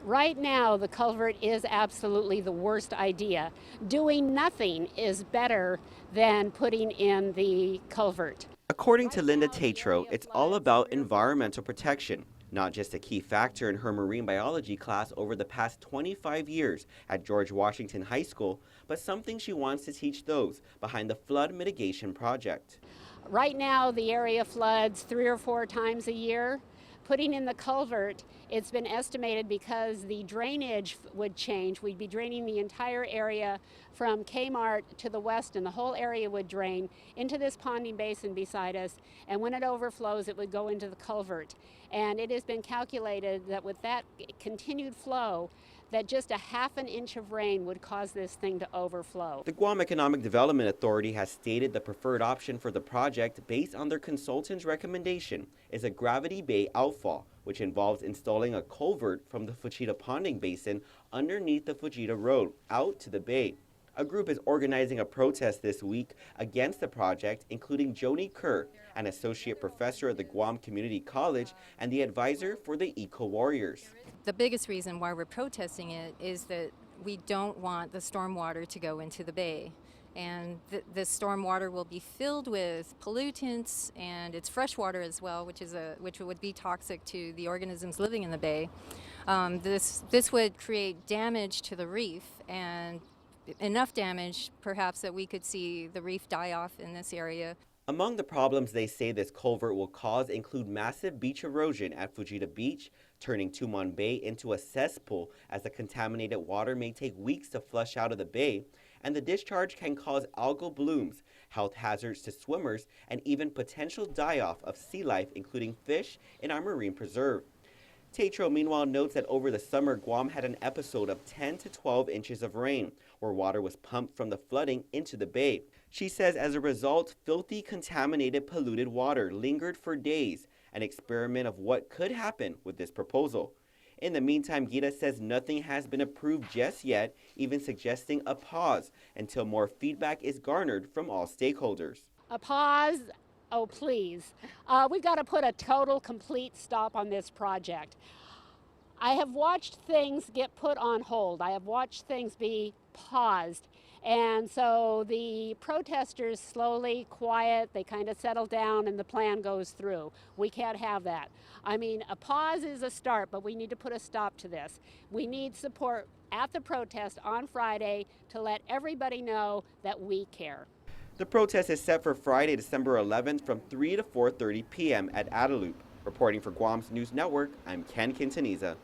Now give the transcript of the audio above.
Right now, the culvert is absolutely the worst idea. Doing nothing is better than putting in the culvert. According to Right Linda now, the Tatro, area it's all floods about 3 or 4 times. environmental protection, not just a key factor in her marine biology class over the past 25 years at George Washington High School, but something she wants to teach those behind the flood mitigation project. Right now, the area floods 3 or 4 times a year. Putting in the culvert, it's been estimated because the drainage would change. We'd be draining the entire area from Kmart to the west, and the whole area would drain into this ponding basin beside us. And when it overflows, it would go into the culvert. And it has been calculated that with that continued flow, that just a half an inch of rain would cause this thing to overflow. The Guam Economic Development Authority has stated the preferred option for the project, based on their consultant's recommendation, is a gravity bay outfall, which involves installing a culvert from the Fujita ponding basin underneath the Fujita Road out to the bay. A group is organizing a protest this week against the project, including Joni Kerr, an associate professor at the Guam Community College and the advisor for the Eco Warriors. The biggest reason why we're protesting it is that we don't want the stormwater to go into the bay. And the stormwater will be filled with pollutants, and it's fresh water as well, which would be toxic to the organisms living in the bay. This would create damage to the reef, and enough damage perhaps that we could see the reef die off in this area. Among the problems they say this culvert will cause include massive beach erosion at Fujita Beach, turning Tumon Bay into a cesspool as the contaminated water may take weeks to flush out of the bay, and the discharge can cause algal blooms, health hazards to swimmers, and even potential die-off of sea life, including fish, in our marine preserve. Tatro, meanwhile, notes that over the summer, Guam had an episode of 10 to 12 inches of rain, where water was pumped from the flooding into the bay. She says as a result, filthy, contaminated, polluted water lingered for days, an experiment of what could happen with this proposal. In the meantime, Gita says nothing has been approved just yet, even suggesting a pause until more feedback is garnered from all stakeholders. A pause. Oh, please. We've got to put a total, complete stop on this project. I have watched things get put on hold. I have watched things be paused. And so the protesters slowly quiet, they kind of settle down, and the plan goes through. We can't have that. I mean, a pause is a start, but we need to put a stop to this. We need support at the protest on Friday to let everybody know that we care. The protest is set for Friday, December 11th from 3 to 4:30 p.m. at Adaloop. Reporting for Guam's News Network, I'm Ken Quintanilla.